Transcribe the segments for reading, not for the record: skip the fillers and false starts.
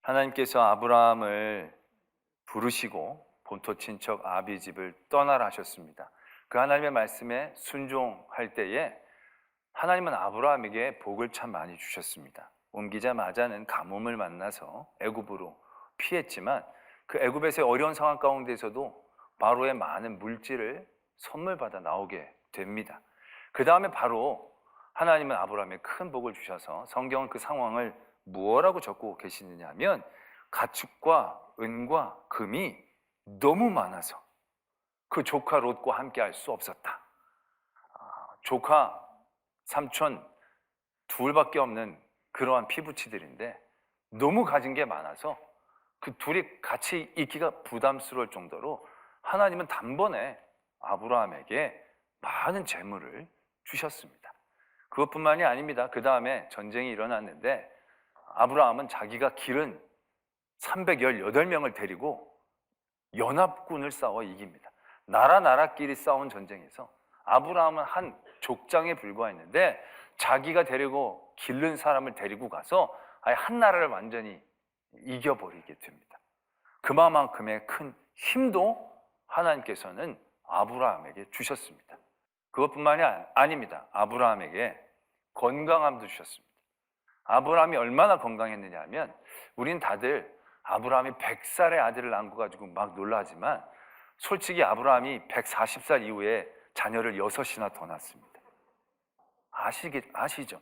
하나님께서 아브라함을 부르시고 본토 친척 아비 집을 떠나라 하셨습니다. 그 하나님의 말씀에 순종할 때에 하나님은 아브라함에게 복을 참 많이 주셨습니다. 옮기자마자는 가뭄을 만나서 애굽으로 피했지만 그 애굽에서의 어려운 상황 가운데서도 바로의 많은 물질을 선물 받아 나오게 됩니다. 그 다음에 바로 하나님은 아브라함에 큰 복을 주셔서 성경은 그 상황을 무엇라고 적고 계시느냐 하면 가축과 은과 금이 너무 많아서 그 조카 롯과 함께 할 수 없었다. 조카, 삼촌 둘밖에 없는 그러한 피부치들인데 너무 가진 게 많아서 그 둘이 같이 있기가 부담스러울 정도로 하나님은 단번에 아브라함에게 많은 재물을 주셨습니다. 그것뿐만이 아닙니다. 그 다음에 전쟁이 일어났는데 아브라함은 자기가 기른 318명을 데리고 연합군을 싸워 이깁니다. 나라끼리 싸운 전쟁에서 아브라함은 한 족장에 불과했는데 자기가 데리고 기른 사람을 데리고 가서 아예 한 나라를 완전히 이겨버리게 됩니다. 그만큼의 큰 힘도 하나님께서는 아브라함에게 주셨습니다. 그것뿐만이 아닙니다. 아브라함에게 건강함도 주셨습니다. 아브라함이 얼마나 건강했느냐 하면 우린 다들 아브라함이 100살의 아들을 낳은 거 가지고 막 놀라지만 솔직히 아브라함이 140살 이후에 자녀를 6이나 더 낳았습니다. 아시죠?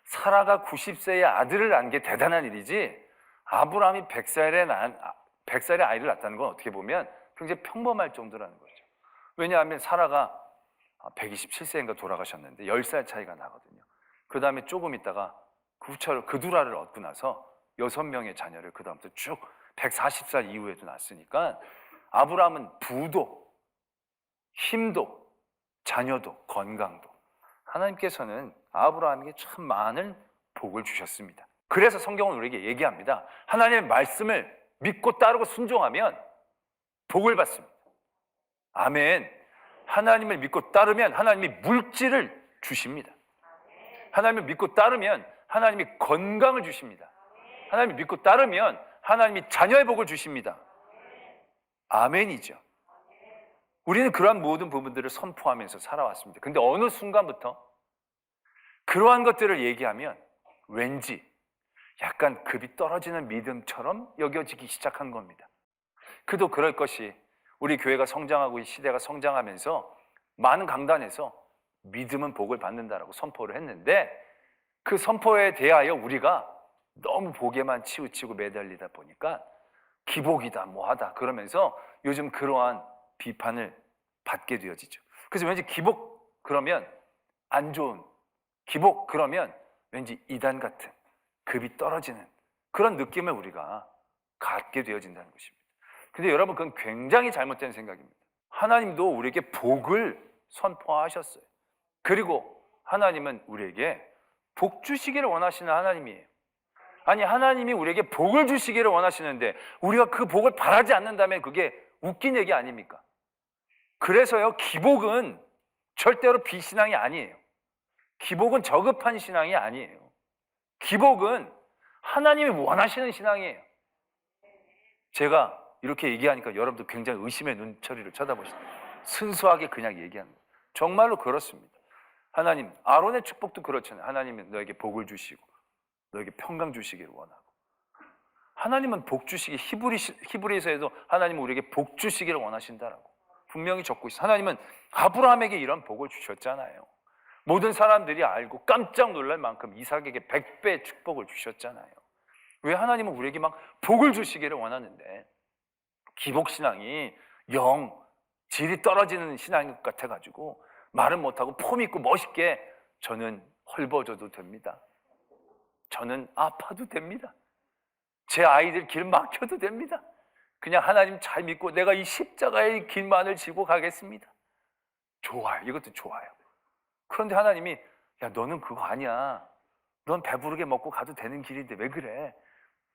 사라가 90세의 아들을 낳은 게 대단한 일이지 아브라함이 100살의 아이를 낳았다는 건 어떻게 보면 굉장히 평범할 정도라는 거죠. 왜냐하면 사라가 127세인가 돌아가셨는데 10살 차이가 나거든요. 그 다음에 조금 있다가 그두라를 얻고 나서 6명의 자녀를 그 다음부터 쭉 140살 이후에도 낳았으니까 아브라함은 부도, 힘도, 자녀도, 건강도 하나님께서는 아브라함에게 참 많은 복을 주셨습니다. 그래서 성경은 우리에게 얘기합니다. 하나님의 말씀을 믿고 따르고 순종하면 복을 받습니다. 아멘. 하나님을 믿고 따르면 하나님이 물질을 주십니다. 하나님을 믿고 따르면 하나님이 건강을 주십니다. 하나님을 믿고 따르면 하나님이 자녀의 복을 주십니다. 아멘이죠. 우리는 그러한 모든 부분들을 선포하면서 살아왔습니다. 근데 어느 순간부터 그러한 것들을 얘기하면 왠지 약간 급이 떨어지는 믿음처럼 여겨지기 시작한 겁니다. 그도 그럴 것이 우리 교회가 성장하고 이 시대가 성장하면서 많은 강단에서 믿음은 복을 받는다라고 선포를 했는데 그 선포에 대하여 우리가 너무 복에만 치우치고 매달리다 보니까 기복이다 뭐하다 그러면서 요즘 그러한 비판을 받게 되어지죠. 그래서 왠지 기복 그러면 안 좋은, 기복 그러면 왠지 이단 같은 급이 떨어지는 그런 느낌을 우리가 갖게 되어진다는 것입니다. 근데 여러분 그건 굉장히 잘못된 생각입니다. 하나님도 우리에게 복을 선포하셨어요. 그리고 하나님은 우리에게 복 주시기를 원하시는 하나님이에요. 아니 하나님이 우리에게 복을 주시기를 원하시는데 우리가 그 복을 바라지 않는다면 그게 웃긴 얘기 아닙니까? 그래서요 기복은 절대로 비신앙이 아니에요. 기복은 저급한 신앙이 아니에요. 기복은 하나님이 원하시는 신앙이에요. 제가 이렇게 얘기하니까 여러분도 굉장히 의심의 눈초리를 쳐다보시죠. 순수하게 그냥 얘기하는 거예요. 정말로 그렇습니다. 하나님, 아론의 축복도 그렇잖아요. 하나님은 너에게 복을 주시고 너에게 평강 주시기를 원하고 하나님은 복 주시기 히브리서에도 하나님은 우리에게 복 주시기를 원하신다라고 분명히 적고 있어요. 하나님은 아브라함에게 이런 복을 주셨잖아요. 모든 사람들이 알고 깜짝 놀랄 만큼 이삭에게 100배의 축복을 주셨잖아요. 왜 하나님은 우리에게 막 복을 주시기를 원하는데 기복신앙이 영 질이 떨어지는 신앙인 것 같아가지고 말은 못하고 폼 있고 멋있게 저는 헐벗어도 됩니다. 저는 아파도 됩니다. 제 아이들 길 막혀도 됩니다. 그냥 하나님 잘 믿고 내가 이 십자가의 길만을 지고 가겠습니다. 좋아요. 이것도 좋아요. 그런데 하나님이 야 너는 그거 아니야. 넌 배부르게 먹고 가도 되는 길인데 왜 그래?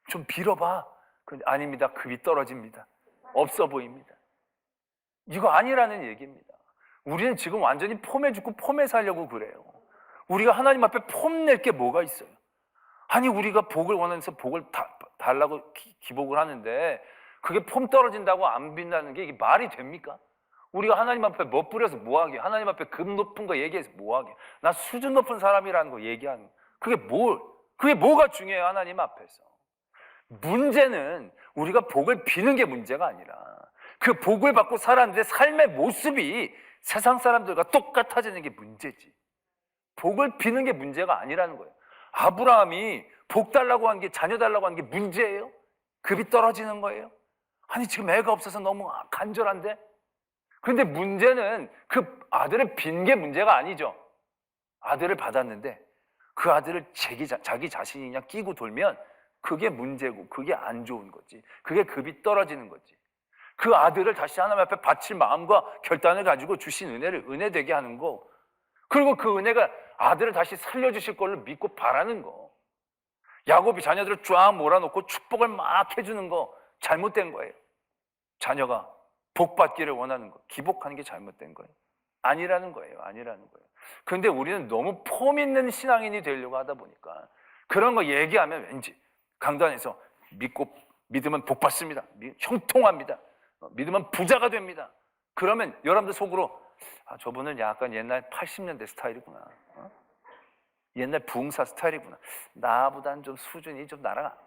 좀 빌어봐. 그런데 아닙니다. 급이 떨어집니다. 없어 보입니다. 이거 아니라는 얘기입니다. 우리는 지금 완전히 폼에 죽고 폼에 살려고 그래요. 우리가 하나님 앞에 폼 낼 게 뭐가 있어요? 아니 우리가 복을 원하면서 복을 달라고 기복을 하는데 그게 폼 떨어진다고 안 빈다는 게 이게 말이 됩니까? 우리가 하나님 앞에 멋부려서 뭐하게, 하나님 앞에 급 높은 거 얘기해서 뭐하게, 나 수준 높은 사람이라는 거 얘기하는 거, 그게 뭐가 중요해요? 하나님 앞에서. 문제는 우리가 복을 비는 게 문제가 아니라 그 복을 받고 살았는데 삶의 모습이 세상 사람들과 똑같아지는 게 문제지. 복을 비는 게 문제가 아니라는 거예요. 아브라함이 복 달라고 한 게, 자녀 달라고 한 게 문제예요? 급이 떨어지는 거예요? 아니 지금 애가 없어서 너무 간절한데? 그런데 문제는 그 아들을 빈 게 문제가 아니죠. 아들을 받았는데 그 아들을 자기 자신이 그냥 끼고 돌면 그게 문제고, 그게 안 좋은 거지. 그게 급이 떨어지는 거지. 그 아들을 다시 하나님 앞에 바칠 마음과 결단을 가지고 주신 은혜를 은혜되게 하는 거, 그리고 그 은혜가 아들을 다시 살려주실 걸로 믿고 바라는 거, 야곱이 자녀들을 쫙 몰아놓고 축복을 막 해주는 거 잘못된 거예요. 자녀가 복 받기를 원하는 거, 기복하는 게 잘못된 거예요. 아니라는 거예요. 그런데 우리는 너무 폼 있는 신앙인이 되려고 하다 보니까 그런 거 얘기하면 왠지 강단에서 믿으면 복 받습니다, 형통합니다, 믿으면 부자가 됩니다. 그러면 여러분들 속으로 저분은 약간 옛날 80년대 스타일이구나, 옛날 부흥사 스타일이구나, 나보다는 좀 수준이 좀 나아가.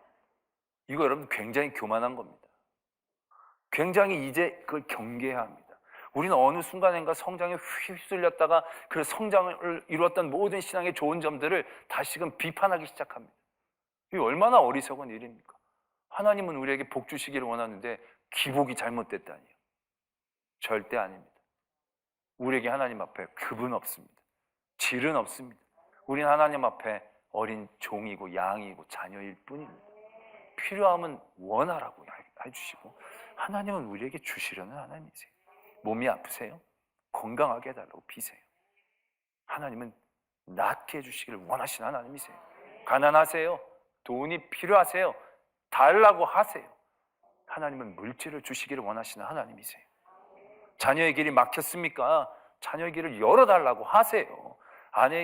이거 여러분 굉장히 교만한 겁니다. 굉장히 이제 그걸 경계해야 합니다. 우리는 어느 순간인가 성장에 휩쓸렸다가 그 성장을 이루었던 모든 신앙의 좋은 점들을 다시금 비판하기 시작합니다. 이게 얼마나 어리석은 일입니까? 하나님은 우리에게 복 주시기를 원하는데 기복이 잘못됐다니요? 절대 아닙니다. 우리에게 하나님 앞에 급은 없습니다. 질은 없습니다. 우리는 하나님 앞에 어린 종이고 양이고 자녀일 뿐입니다. 필요하면 원하라고 해주시고, 하나님은 우리에게 주시려는 하나님이세요. 몸이 아프세요? 건강하게 해달라고 비세요. 하나님은 낫게 해주시기를 원하시는 하나님이세요. 가난하세요? 돈이 필요하세요? 달라고 하세요. 하나님은 물질을 주시기를 원하시는 하나님이세요. 자녀의 길이 막혔습니까? 자녀의 길을 열어달라고 하세요.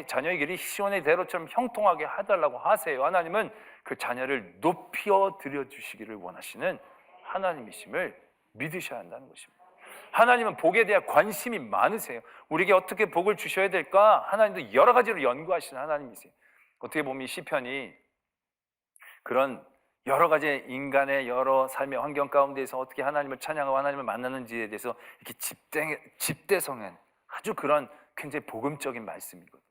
자녀의 길이 시온의 대로처럼 형통하게 해달라고 하세요. 하나님은 그 자녀를 높여 드려주시기를 원하시는 하나님이심을 믿으셔야 한다는 것입니다. 하나님은 복에 대한 관심이 많으세요. 우리에게 어떻게 복을 주셔야 될까? 하나님도 여러 가지로 연구하시는 하나님이세요. 어떻게 보면 시편이 그런 여러 가지 인간의 여러 삶의 환경 가운데서 어떻게 하나님을 찬양하고 하나님을 만나는지에 대해서 이렇게 집대성한 아주 그런 굉장히 복음적인 말씀이거든요.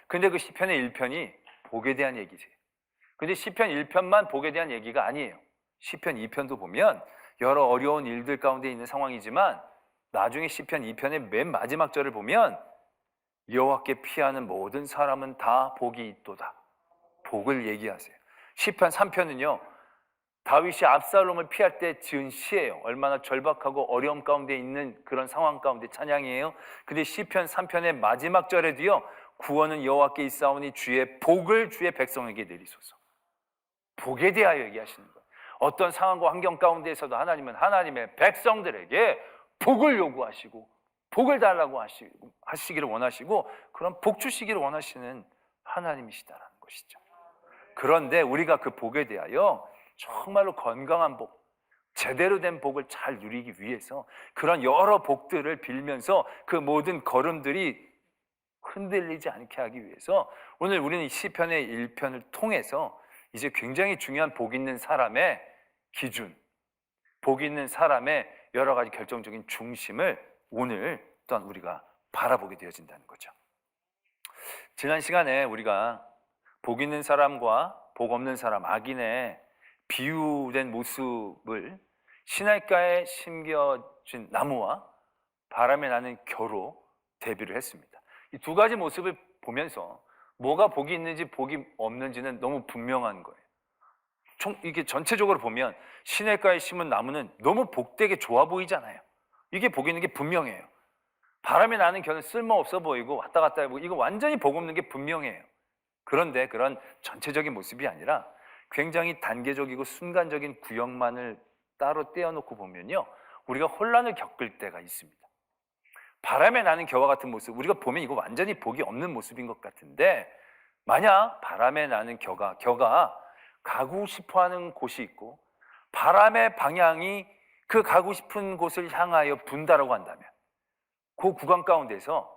근데 그 시편의 1편이 복에 대한 얘기세요. 근데 시편 1편만 복에 대한 얘기가 아니에요. 시편 2편도 보면 여러 어려운 일들 가운데 있는 상황이지만 나중에 시편 2편의 맨 마지막 절을 보면 여호와께 피하는 모든 사람은 다 복이 있도다. 복을 얘기하세요. 시편 3편은요, 다윗이 압살롬을 피할 때 지은 시예요. 얼마나 절박하고 어려움 가운데 있는 그런 상황 가운데 찬양이에요. 근데 시편 3편의 마지막 절에도요, 구원은 여호와께 있사오니 주의 복을 주의 백성에게 내리소서. 복에 대하여 얘기하시는 거예요. 어떤 상황과 환경 가운데에서도 하나님은 하나님의 백성들에게 복을 요구하시고 복을 달라고 하시기를 원하시고 그런 복 주시기를 원하시는 하나님이시다라는 것이죠. 그런데 우리가 그 복에 대하여 정말로 건강한 복, 제대로 된 복을 잘 누리기 위해서 그런 여러 복들을 빌면서 그 모든 걸음들이 흔들리지 않게 하기 위해서 오늘 우리는 이 시편의 1편을 통해서 이제 굉장히 중요한 복 있는 사람의 기준, 복 있는 사람의 여러 가지 결정적인 중심을 오늘 또한 우리가 바라보게 되어진다는 거죠. 지난 시간에 우리가 복 있는 사람과 복 없는 사람, 악인의 비유된 모습을 시냇가에 심겨진 나무와 바람에 나는 겨로 대비를 했습니다. 이 두 가지 모습을 보면서 뭐가 복이 있는지 복이 없는지는 너무 분명한 거예요. 이게 전체적으로 보면 시냇가에 심은 나무는 너무 복되게 좋아 보이잖아요. 이게 복 있는 게 분명해요. 바람에 나는 겨는 쓸모없어 보이고 왔다 갔다 해보고 이거 완전히 복 없는 게 분명해요. 그런데 그런 전체적인 모습이 아니라 굉장히 단계적이고 순간적인 구역만을 따로 떼어놓고 보면요, 우리가 혼란을 겪을 때가 있습니다. 바람에 나는 겨와 같은 모습, 우리가 보면 이거 완전히 복이 없는 모습인 것 같은데, 만약 바람에 나는 겨가 가고 싶어하는 곳이 있고 바람의 방향이 그 가고 싶은 곳을 향하여 분다라고 한다면 그 구간 가운데서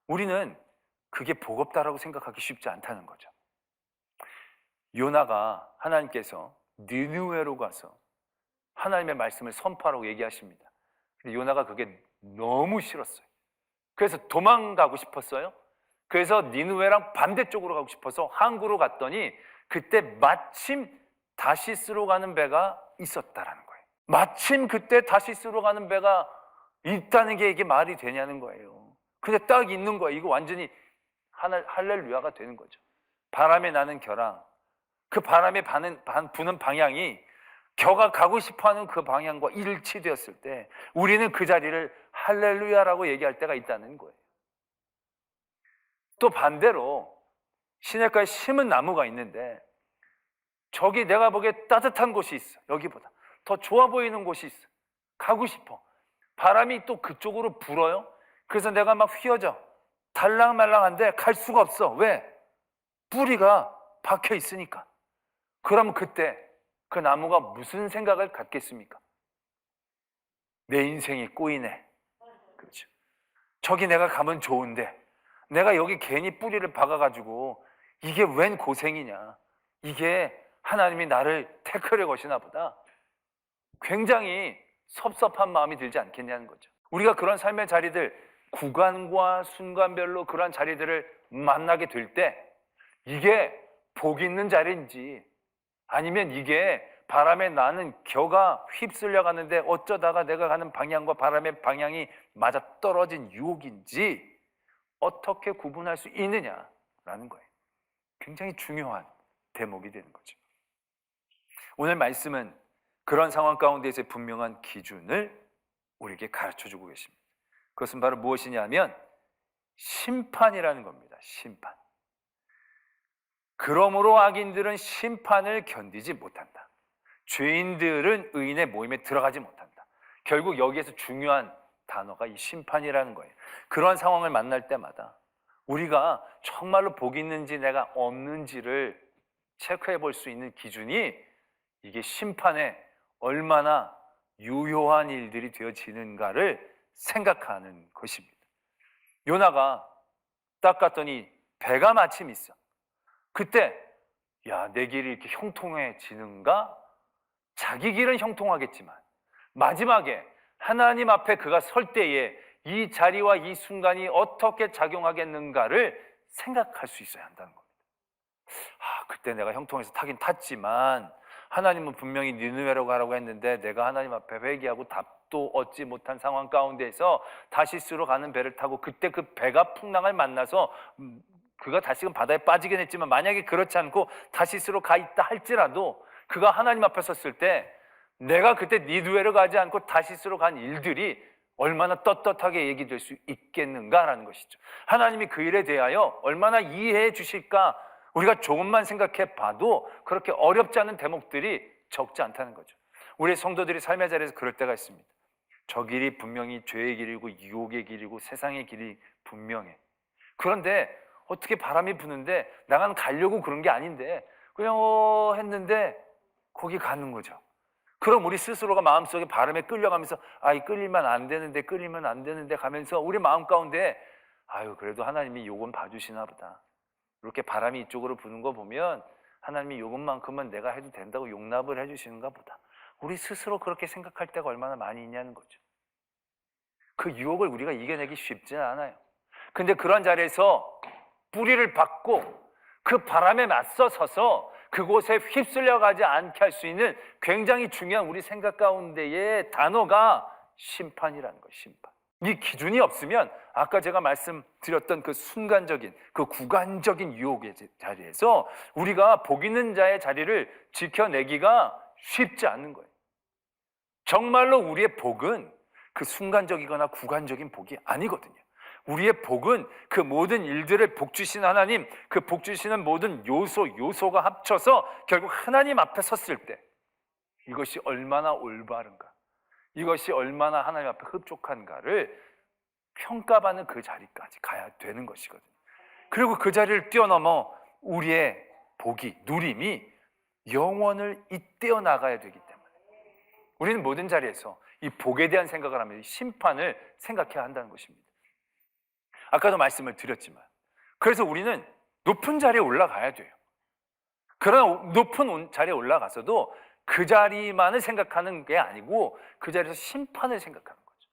우리는 그게 복없다라고 생각하기 쉽지 않다는 거죠. 요나가 하나님께서 니느웨로 가서 하나님의 말씀을 선포하라고 얘기하십니다. 근데 요나가 그게 너무 싫었어요. 그래서 도망가고 싶었어요. 그래서 니느웨랑 반대쪽으로 가고 싶어서 항구로 갔더니 그때 마침 다시스로 가는 배가 있었다라는 거예요. 마침 그때 다시스로 가는 배가 있다는 게 이게 말이 되냐는 거예요. 근데 딱 있는 거예요. 이거 완전히 할렐루야가 되는 거죠. 바람에 나는 겨랑 그 바람에 부는 방향이 겨가 가고 싶어하는 그 방향과 일치되었을 때 우리는 그 자리를 할렐루야라고 얘기할 때가 있다는 거예요. 또 반대로 시냇가에 심은 나무가 있는데 저기 내가 보기에 따뜻한 곳이 있어. 여기보다 더 좋아 보이는 곳이 있어. 가고 싶어. 바람이 또 그쪽으로 불어요. 그래서 내가 막 휘어져. 달랑말랑한데 갈 수가 없어. 왜? 뿌리가 박혀 있으니까. 그럼 그때 그 나무가 무슨 생각을 갖겠습니까? 내 인생이 꼬이네. 그렇죠. 저기 내가 가면 좋은데 내가 여기 괜히 뿌리를 박아가지고 이게 웬 고생이냐. 이게 하나님이 나를 택하려 것이나 보다. 굉장히 섭섭한 마음이 들지 않겠냐는 거죠. 우리가 그런 삶의 자리들, 구간과 순간별로 그런 자리들을 만나게 될 때 이게 복 있는 자리인지 아니면 이게 바람에 나는 겨가 휩쓸려 가는데 어쩌다가 내가 가는 방향과 바람의 방향이 맞아떨어진 유혹인지 어떻게 구분할 수 있느냐라는 거예요. 굉장히 중요한 대목이 되는 거죠. 오늘 말씀은 그런 상황 가운데에서의 분명한 기준을 우리에게 가르쳐주고 계십니다. 그것은 바로 무엇이냐면 심판이라는 겁니다. 심판. 그러므로 악인들은 심판을 견디지 못한다. 죄인들은 의인의 모임에 들어가지 못한다. 결국 여기에서 중요한 단어가 이 심판이라는 거예요. 그런 상황을 만날 때마다 우리가 정말로 복이 있는지 내가 없는지를 체크해 볼 수 있는 기준이 이게 심판에 얼마나 유효한 일들이 되어지는가를 생각하는 것입니다. 요나가 딱 갔더니 배가 마침 있어. 그때 야, 내 길이 이렇게 형통해지는가? 자기 길은 형통하겠지만 마지막에 하나님 앞에 그가 설 때에 이 자리와 이 순간이 어떻게 작용하겠는가를 생각할 수 있어야 한다는 겁니다. 그때 내가 형통해서 타긴 탔지만 하나님은 분명히 니느웨로 가라고 했는데 내가 하나님 앞에 회개하고 답도 얻지 못한 상황 가운데서 다시스로 가는 배를 타고 그때 그 배가 풍랑을 만나서 그가 다시금 바다에 빠지긴 했지만 만약에 그렇지 않고 다시스로 가 있다 할지라도 그가 하나님 앞에 섰을 때 내가 그때 니느웨로 가지 않고 다시스로 간 일들이 얼마나 떳떳하게 얘기될 수 있겠는가라는 것이죠. 하나님이 그 일에 대하여 얼마나 이해해 주실까 우리가 조금만 생각해 봐도 그렇게 어렵지 않은 대목들이 적지 않다는 거죠. 우리 성도들이 삶의 자리에서 그럴 때가 있습니다. 저 길이 분명히 죄의 길이고 유혹의 길이고 세상의 길이 분명해. 그런데 어떻게 바람이 부는데 나는 가려고 그런 게 아닌데 그냥 했는데 거기 가는 거죠. 그럼 우리 스스로가 마음속에 바람에 끌려가면서 이 끌리면 안 되는데 가면서 우리 마음 가운데 그래도 하나님이 요건 봐주시나 보다. 이렇게 바람이 이쪽으로 부는 거 보면 하나님이 요것만큼은 내가 해도 된다고 용납을 해주시는가 보다. 우리 스스로 그렇게 생각할 때가 얼마나 많이 있냐는 거죠. 그 유혹을 우리가 이겨내기 쉽지는 않아요. 근데 그런 자리에서 뿌리를 박고 그 바람에 맞서 서서 그곳에 휩쓸려 가지 않게 할 수 있는 굉장히 중요한 우리 생각 가운데의 단어가 심판이라는 거예요. 심판. 이 기준이 없으면 아까 제가 말씀드렸던 그 순간적인 그 구간적인 유혹의 자리에서 우리가 복 있는 자의 자리를 지켜내기가 쉽지 않는 거예요. 정말로 우리의 복은 그 순간적이거나 구간적인 복이 아니거든요. 우리의 복은 그 모든 일들을 복 주신 하나님, 그 복 주시는 모든 요소가 합쳐서 결국 하나님 앞에 섰을 때 이것이 얼마나 올바른가, 이것이 얼마나 하나님 앞에 흡족한가를 평가받는 그 자리까지 가야 되는 것이거든요. 그리고 그 자리를 뛰어넘어 우리의 복이, 누림이 영원을 잇대어 나가야 되기 때문에 우리는 모든 자리에서 이 복에 대한 생각을 하면 심판을 생각해야 한다는 것입니다. 아까도 말씀을 드렸지만 그래서 우리는 높은 자리에 올라가야 돼요. 그러나 높은 자리에 올라가서도 그 자리만을 생각하는 게 아니고 그 자리에서 심판을 생각하는 거죠.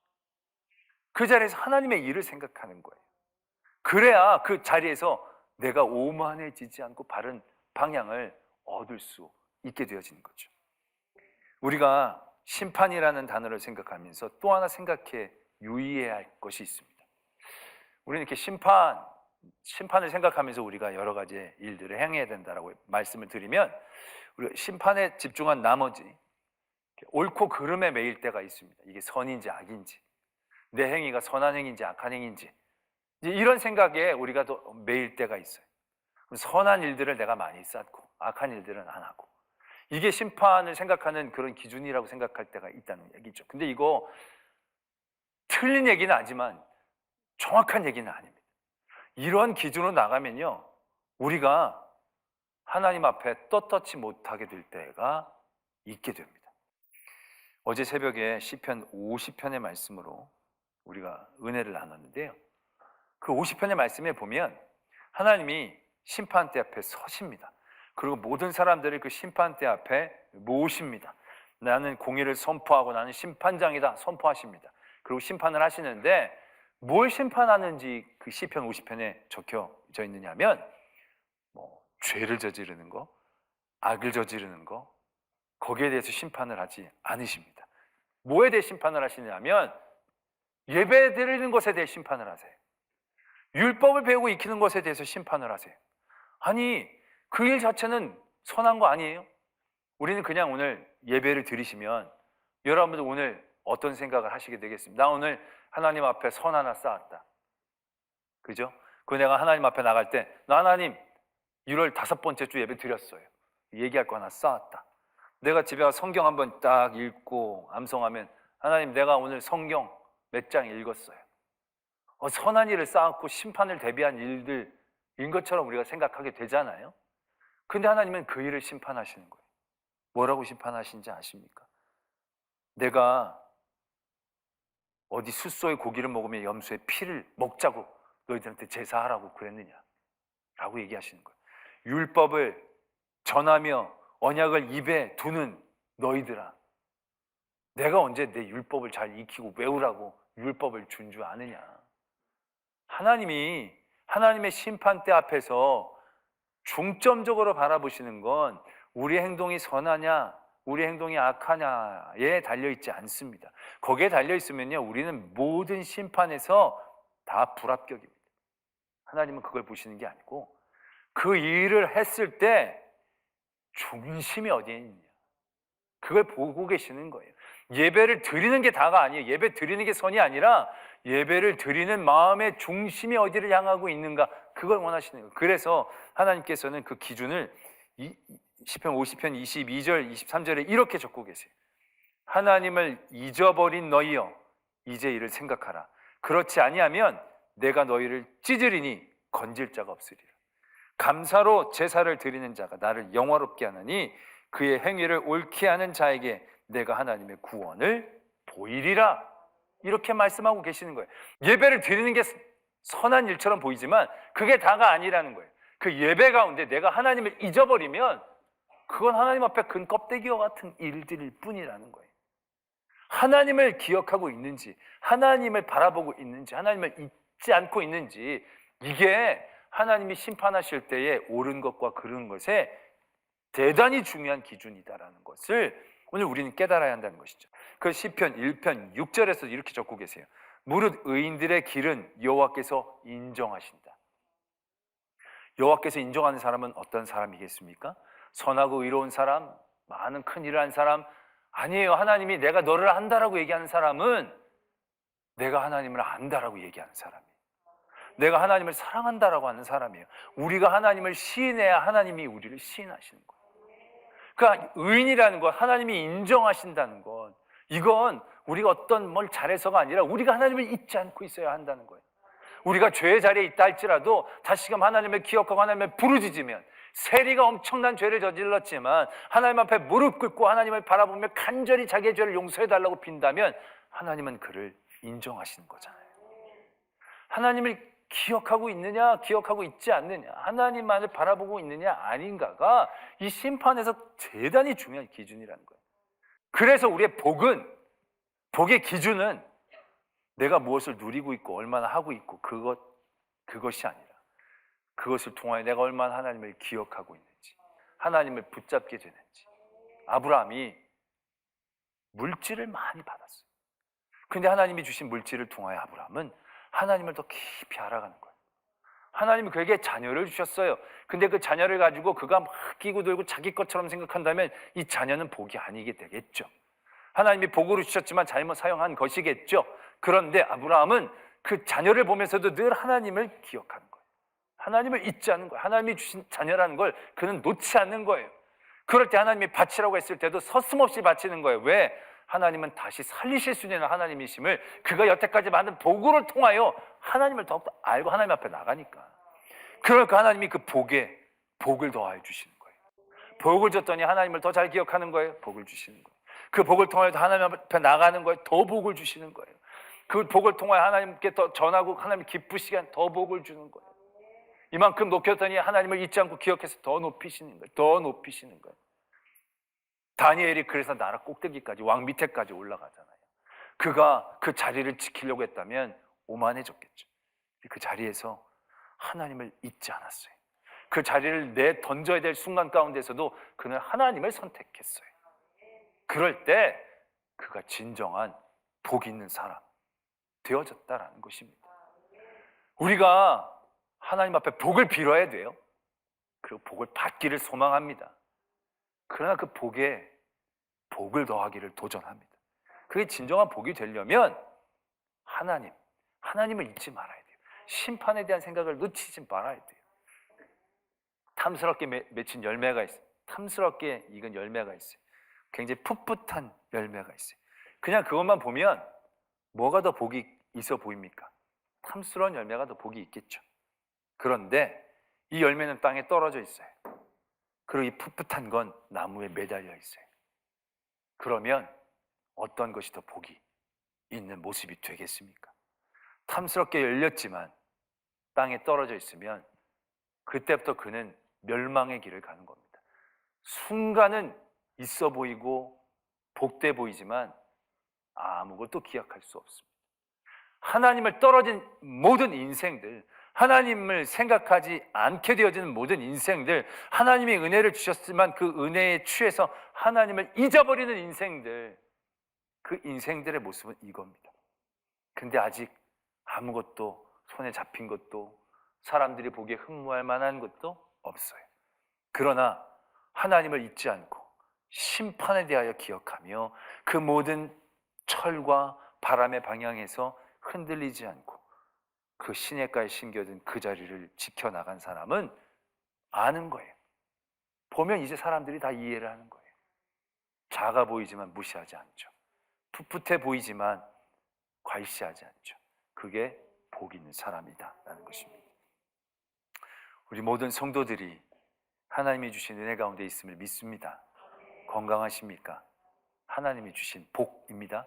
그 자리에서 하나님의 일을 생각하는 거예요. 그래야 그 자리에서 내가 오만해지지 않고 바른 방향을 얻을 수 있게 되어지는 거죠. 우리가 심판이라는 단어를 생각하면서 또 하나 생각해 유의해야 할 것이 있습니다. 우리는 이렇게 심판을 생각하면서 우리가 여러 가지 일들을 행해야 된다라고 말씀을 드리면 우리가 심판에 집중한 나머지 옳고 그름에 매일 때가 있습니다. 이게 선인지 악인지, 내 행위가 선한 행위인지 악한 행위인지 이런 생각에 우리가 또 매일 때가 있어요. 선한 일들을 내가 많이 쌓고 악한 일들은 안 하고 이게 심판을 생각하는 그런 기준이라고 생각할 때가 있다는 얘기죠. 근데 이거 틀린 얘기는 아니지만 정확한 얘기는 아닙니다. 이런 기준으로 나가면요 우리가 하나님 앞에 떳떳지 못하게 될 때가 있게 됩니다. 어제 새벽에 시편 50편의 말씀으로 우리가 은혜를 나눴는데요, 그 50편의 말씀에 보면 하나님이 심판대 앞에 서십니다. 그리고 모든 사람들을 그 심판대 앞에 모십니다. 나는 공의를 선포하고 나는 심판장이다 선포하십니다. 그리고 심판을 하시는데 뭘 심판하는지 그 시편 50편에 적혀져 있느냐면 죄를 저지르는 거, 악을 저지르는 거, 거기에 대해서 심판을 하지 않으십니다. 뭐에 대해 심판을 하시냐면 예배 드리는 것에 대해 심판을 하세요. 율법을 배우고 익히는 것에 대해서 심판을 하세요. 아니 그 일 자체는 선한 거 아니에요? 우리는 그냥 오늘 예배를 드리시면 여러분들 오늘 어떤 생각을 하시게 되겠습니다. 나 오늘 하나님 앞에 선 하나 쌓았다. 그죠? 그 내가 하나님 앞에 나갈 때 나 하나님 1월 5번째 주 예배 드렸어요. 얘기할 거 하나 쌓았다. 내가 집에 가서 성경 한번 딱 읽고 암송하면 하나님 내가 오늘 성경 몇 장 읽었어요. 선한 일을 쌓았고 심판을 대비한 일들인 것처럼 우리가 생각하게 되잖아요. 근데 하나님은 그 일을 심판하시는 거예요. 뭐라고 심판하시는지 아십니까? 내가 어디 숫소의 고기를 먹으면 염소의 피를 먹자고 너희들한테 제사하라고 그랬느냐 라고 얘기하시는 거예요. 율법을 전하며 언약을 입에 두는 너희들아, 내가 언제 내 율법을 잘 익히고 외우라고 율법을 준 줄 아느냐. 하나님이 하나님의 심판대 앞에서 중점적으로 바라보시는 건 우리 행동이 선하냐 우리 행동이 악하냐에 달려있지 않습니다. 거기에 달려있으면요 우리는 모든 심판에서 다 불합격입니다. 하나님은 그걸 보시는 게 아니고 그 일을 했을 때 중심이 어디에 있느냐 그걸 보고 계시는 거예요. 예배를 드리는 게 다가 아니에요. 예배 드리는 게 선이 아니라 예배를 드리는 마음의 중심이 어디를 향하고 있는가 그걸 원하시는 거예요. 그래서 하나님께서는 그 기준을 시편 50편 22절 23절에 이렇게 적고 계세요. 하나님을 잊어버린 너희여 이제 이를 생각하라. 그렇지 아니하면 내가 너희를 찢으리니 건질 자가 없으리라. 감사로 제사를 드리는 자가 나를 영화롭게 하느니 그의 행위를 옳게 하는 자에게 내가 하나님의 구원을 보이리라. 이렇게 말씀하고 계시는 거예요. 예배를 드리는 게 선한 일처럼 보이지만 그게 다가 아니라는 거예요. 그 예배 가운데 내가 하나님을 잊어버리면 그건 하나님 앞에 근 껍데기와 같은 일들일 뿐이라는 거예요. 하나님을 기억하고 있는지 하나님을 바라보고 있는지 하나님을 잊지 않고 있는지 이게 하나님이 심판하실 때에 옳은 것과 그른 것에 대단히 중요한 기준이다라는 것을 오늘 우리는 깨달아야 한다는 것이죠. 그 시편 1편 6절에서 이렇게 적고 계세요. 무릇 의인들의 길은 여호와께서 인정하신다. 여호와께서 인정하는 사람은 어떤 사람이겠습니까? 선하고 의로운 사람, 많은 큰 일을 한 사람 아니에요. 하나님이 내가 너를 안다라고 얘기하는 사람은 내가 하나님을 안다라고 얘기하는 사람이에요. 내가 하나님을 사랑한다라고 하는 사람이에요. 우리가 하나님을 시인해야 하나님이 우리를 시인하시는 거예요. 그러니까 의인이라는 것, 하나님이 인정하신다는 것, 이건 우리가 어떤 뭘 잘해서가 아니라 우리가 하나님을 잊지 않고 있어야 한다는 거예요. 우리가 죄의 자리에 있다 할지라도 다시금 하나님을 기억하고 하나님을 부르짖으면 세리가 엄청난 죄를 저질렀지만 하나님 앞에 무릎 꿇고 하나님을 바라보며 간절히 자기의 죄를 용서해달라고 빈다면 하나님은 그를 인정하시는 거잖아요. 하나님을 기억하고 있느냐, 기억하고 있지 않느냐, 하나님만을 바라보고 있느냐 아닌가가 이 심판에서 대단히 중요한 기준이라는 거예요. 그래서 우리의 복의 기준은 내가 무엇을 누리고 있고 얼마나 하고 있고 그것이 아니라 그것을 통하여 내가 얼마나 하나님을 기억하고 있는지, 하나님을 붙잡게 되는지. 아브라함이 물질을 많이 받았어요. 근데 하나님이 주신 물질을 통하여 아브라함은 하나님을 더 깊이 알아가는 거예요. 하나님이 그에게 자녀를 주셨어요. 근데 그 자녀를 가지고 그가 막 끼고 들고 자기 것처럼 생각한다면 이 자녀는 복이 아니게 되겠죠. 하나님이 복으로 주셨지만 잘못 사용한 것이겠죠. 그런데 아브라함은 그 자녀를 보면서도 늘 하나님을 기억하는 거예요. 하나님을 잊지 않는 거예요. 하나님이 주신 자녀라는 걸 그는 놓지 않는 거예요. 그럴 때 하나님이 바치라고 했을 때도 서슴없이 바치는 거예요. 왜? 하나님은 다시 살리실 수 있는 하나님이심을 그가 여태까지 만든 복으로 통하여 하나님을 더욱더 알고 하나님 앞에 나가니까. 그러니까 하나님이 그 복에 복을 더하여 주시는 거예요. 복을 줬더니 하나님을 더 잘 기억하는 거예요. 복을 주시는 거예요. 그 복을 통하여 하나님 앞에 나가는 거예요. 더 복을 주시는 거예요. 그 복을 통하여 하나님께 더 전하고 하나님 기쁘시게 한 더 복을 주는 거예요. 이만큼 높였더니 하나님을 잊지 않고 기억해서 더 높이시는 거예요. 더 높이시는 거예요. 다니엘이 그래서 나라 꼭대기까지 왕 밑에까지 올라가잖아요. 그가 그 자리를 지키려고 했다면 오만해졌겠죠. 그 자리에서 하나님을 잊지 않았어요. 그 자리를 내던져야 될 순간 가운데서도 그는 하나님을 선택했어요. 그럴 때 그가 진정한 복 있는 사람 되어졌다라는 것입니다. 우리가 하나님 앞에 복을 빌어야 돼요. 그리고 복을 받기를 소망합니다. 그러나 그 복에 복을 더하기를 도전합니다. 그게 진정한 복이 되려면 하나님을 잊지 말아야 돼요. 심판에 대한 생각을 놓치지 말아야 돼요. 탐스럽게 맺힌 열매가 있어요. 탐스럽게 익은 열매가 있어요. 굉장히 풋풋한 열매가 있어요. 그냥 그것만 보면 뭐가 더 복이 있어 보입니까? 탐스러운 열매가 더 복이 있겠죠. 그런데 이 열매는 땅에 떨어져 있어요. 그리고 이 풋풋한 건 나무에 매달려 있어요. 그러면 어떤 것이 더 복이 있는 모습이 되겠습니까? 탐스럽게 열렸지만 땅에 떨어져 있으면 그때부터 그는 멸망의 길을 가는 겁니다. 순간은 있어 보이고 복돼 보이지만 아무것도 기약할 수 없습니다. 하나님을 떨어진 모든 인생들, 하나님을 생각하지 않게 되어지는 모든 인생들, 하나님이 은혜를 주셨지만 그 은혜에 취해서 하나님을 잊어버리는 인생들, 그 인생들의 모습은 이겁니다. 근데 아직 아무것도 손에 잡힌 것도 사람들이 보기에 흠모할 만한 것도 없어요. 그러나 하나님을 잊지 않고 심판에 대하여 기억하며 그 모든 철과 바람의 방향에서 흔들리지 않고 그 시냇가에 심겨진 그 자리를 지켜나간 사람은 아는 거예요. 보면 이제 사람들이 다 이해를 하는 거예요. 작아 보이지만 무시하지 않죠. 풋풋해 보이지만 괄시하지 않죠. 그게 복 있는 사람이다라는 것입니다. 우리 모든 성도들이 하나님이 주신 은혜 가운데 있음을 믿습니다. 건강하십니까? 하나님이 주신 복입니다.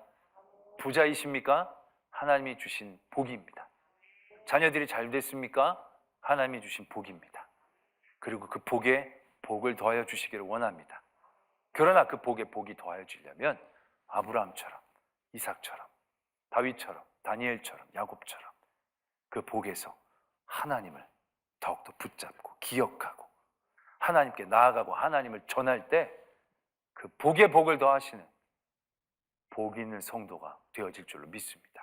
부자이십니까? 하나님이 주신 복입니다. 자녀들이 잘 됐습니까? 하나님이 주신 복입니다. 그리고 그 복에 복을 더하여 주시기를 원합니다. 그러나 그 복에 복이 더하여지려면 아브라함처럼, 이삭처럼, 다윗처럼, 다니엘처럼, 야곱처럼 그 복에서 하나님을 더욱더 붙잡고 기억하고 하나님께 나아가고 하나님을 전할 때 그 복에 복을 더하시는 복 있는 성도가 되어질 줄로 믿습니다.